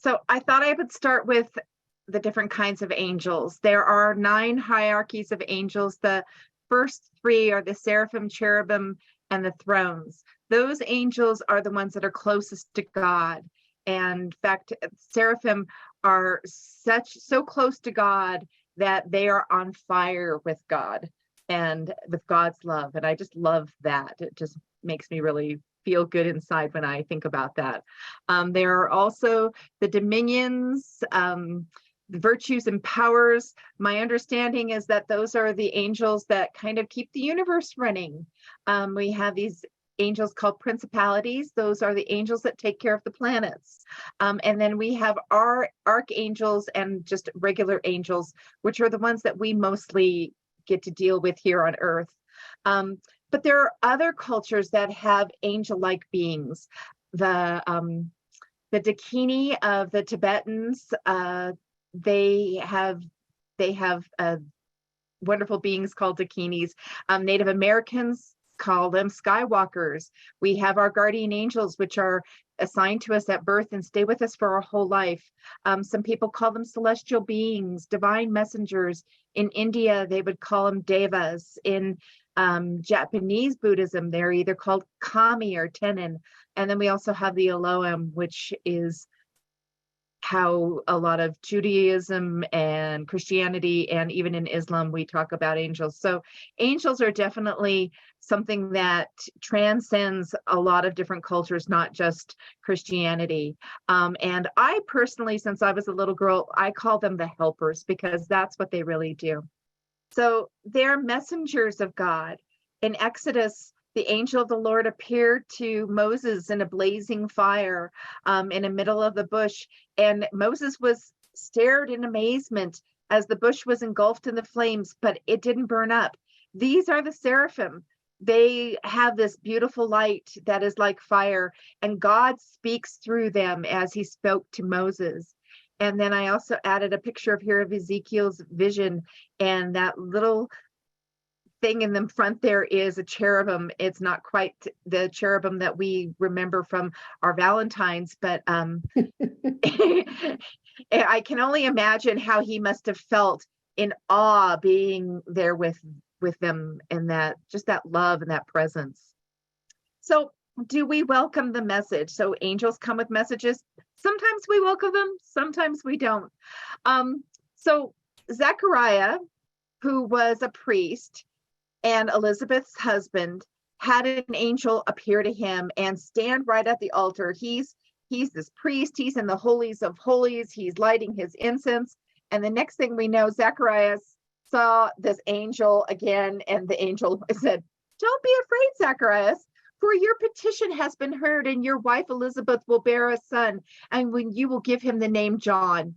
So I thought I would start with the different kinds of angels. There are 9 hierarchies of angels. The first 3 are the seraphim, cherubim, and the thrones. Those angels are the ones that are closest to God. And in fact, seraphim are so close to God that they are on fire with God and with God's love. And I just love that. It just makes me really feel good inside when I think about that. There are also the dominions, the virtues and powers. My understanding is that those are the angels that kind of keep the universe running. We have these angels called principalities. Those are the angels that take care of the planets. And then we have our archangels and just regular angels, which are the ones that we mostly get to deal with here on Earth. But there are other cultures that have angel-like beings. The Dakini of the Tibetans, they have wonderful beings called Dakinis. Native Americans call them skywalkers. We have our guardian angels, which are assigned to us at birth and stay with us for our whole life. Some people call them celestial beings, divine messengers. In India, they would call them devas. In Japanese Buddhism, they're either called kami or tenin. And then we also have the Elohim, which is how a lot of Judaism and Christianity and even in Islam, we talk about angels. So angels are definitely something that transcends a lot of different cultures, not just Christianity. And I personally, since I was a little girl, I call them the helpers because that's what they really do. So they're messengers of God. In Exodus, the angel of the Lord appeared to Moses in a blazing fire in the middle of the bush. And Moses was stared in amazement as the bush was engulfed in the flames, but it didn't burn up. These are the seraphim. They have this beautiful light that is like fire, and God speaks through them as he spoke to Moses. And then I also added a picture of Ezekiel's vision, and that little thing in the front there is a cherubim. It's not quite the cherubim that we remember from our Valentines, but I can only imagine how he must have felt in awe being there with them, and that just that love and that presence. So do we welcome the message? So angels come with messages. Sometimes we welcome them, sometimes we don't. So Zechariah, who was a priest, and Elizabeth's husband, had an angel appear to him and stand right at the altar. He's this priest. He's in the holies of holies. He's lighting his incense. And the next thing we know, Zacharias saw this angel again, and the angel said, "Don't be afraid, Zacharias, for your petition has been heard, and your wife Elizabeth will bear a son, and when you will give him the name John."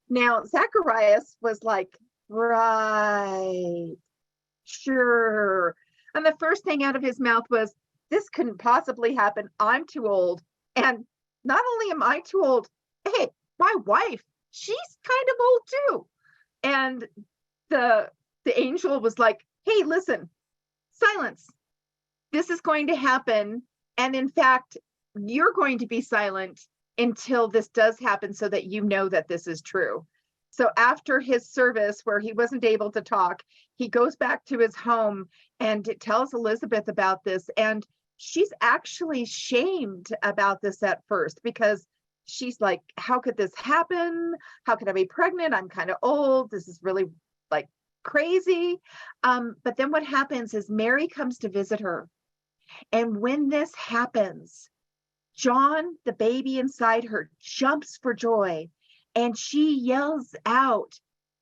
Now, Zacharias was like, right. Sure. And the first thing out of his mouth was, "This couldn't possibly happen. I'm too old. And not only am I too old, hey, my wife, she's kind of old too." And the angel was like, "Hey, listen, silence. This is going to happen. And in fact, you're going to be silent until this does happen so that you know that this is true." So after his service, where he wasn't able to talk, he goes back to his home and tells Elizabeth about this. And she's actually shamed about this at first, because she's like, how could this happen? How could I be pregnant? I'm kind of old. This is really like crazy. But then what happens is Mary comes to visit her. And when this happens, John, the baby inside her, jumps for joy. And she yells out,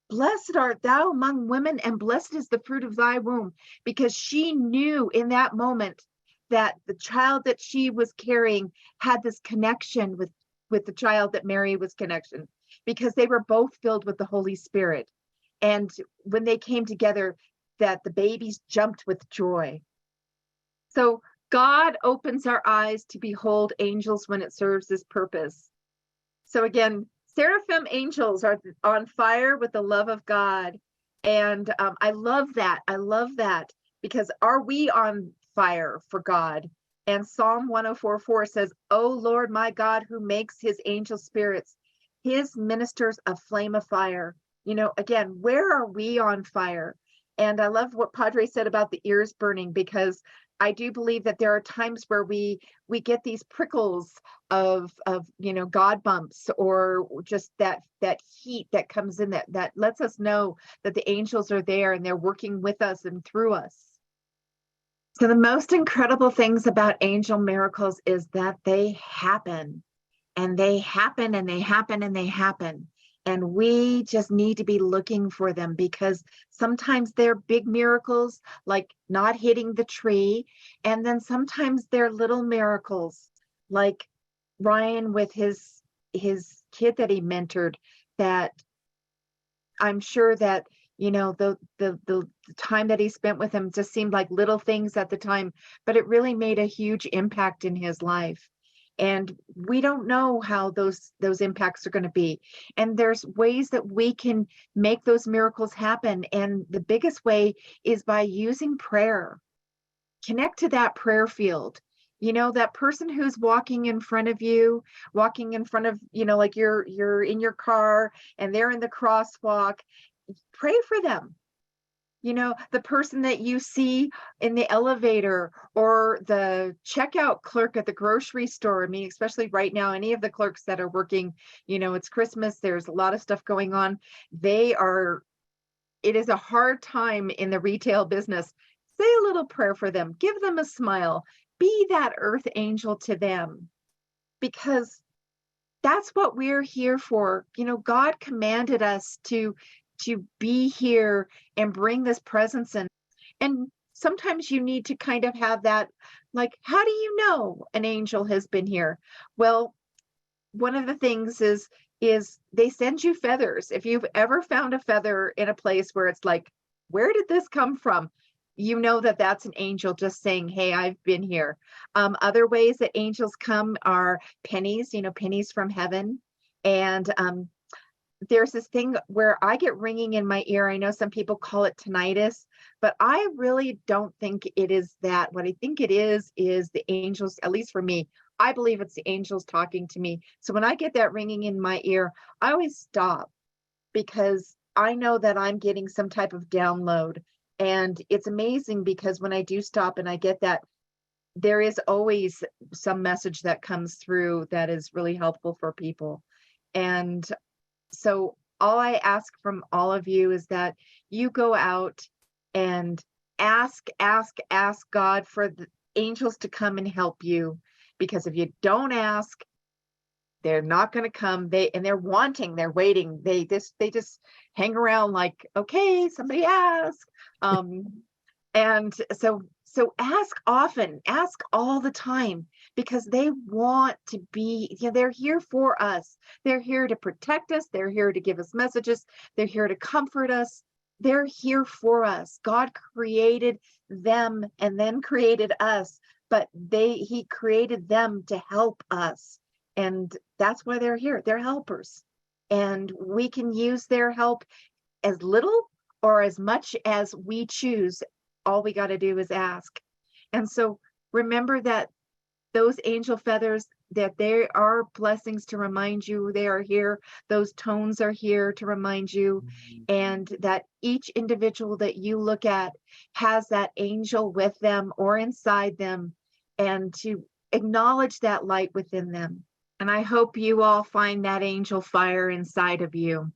"Blessed art thou among women, and blessed is the fruit of thy womb," because she knew in that moment that the child that she was carrying had this connection with the child that Mary was connection, because they were both filled with the Holy Spirit. And when they came together, that the babies jumped with joy. So God opens our eyes to behold angels when it serves this purpose. So again, seraphim angels are on fire with the love of God. And I love that. I love that, because are we on fire for God? And Psalm 104:4 says, "O Lord, my God, who makes his angel spirits his ministers a flame of fire. Again, where are we on fire? And I love what Padre said about the ears burning, because I do believe that there are times where we get these prickles of God bumps, or just that heat that comes in, that lets us know that the angels are there and they're working with us and through us. So the most incredible things about angel miracles is that they happen, and they happen, and they happen, and they happen. And we just need to be looking for them, because sometimes they're big miracles, like not hitting the tree. And then sometimes they're little miracles, like Ryan with his kid that he mentored, that I'm sure that, the time that he spent with him just seemed like little things at the time, but it really made a huge impact in his life. And we don't know how those impacts are going to be. And there's ways that we can make those miracles happen. And the biggest way is by using prayer. Connect to that prayer field. That person who's walking in front of, like you're in your car and they're in the crosswalk. Pray for them. The person that you see in the elevator, or the checkout clerk at the grocery store. I mean, especially right now, any of the clerks that are working, it's Christmas, there's a lot of stuff going on. It is a hard time in the retail business. Say a little prayer for them, give them a smile, be that earth angel to them, because that's what we're here for. God commanded us to be here and bring this presence in. And sometimes you need to kind of have that, like, how do you know an angel has been here? Well, one of the things is they send you feathers. If you've ever found a feather in a place where it's like, where did this come from? That's an angel just saying, hey, I've been here. Other ways that angels come are pennies, pennies from heaven. And there's this thing where I get ringing in my ear. I know some people call it tinnitus, but I really don't think it is that. What I think it is the angels, at least for me, I believe it's the angels talking to me. So when I get that ringing in my ear, I always stop, because I know that I'm getting some type of download. And it's amazing, because when I do stop and I get that, there is always some message that comes through that is really helpful for people. And so all I ask from all of you is that you go out and ask God for the angels to come and help you. Because if you don't ask, they're not going to come. They're waiting. They just hang around like, okay, somebody ask. And so ask often, ask all the time, because they want to be, they're here for us. They're here to protect us. They're here to give us messages. They're here to comfort us. They're here for us. God created them and then created us, but he created them to help us. And that's why they're here. They're helpers. And we can use their help as little or as much as we choose. All we got to do is ask. And so remember that those angel feathers, that they are blessings to remind you they are here. Those tones are here to remind you. And that each individual that you look at has that angel with them or inside them, and to acknowledge that light within them. And I hope you all find that angel fire inside of you.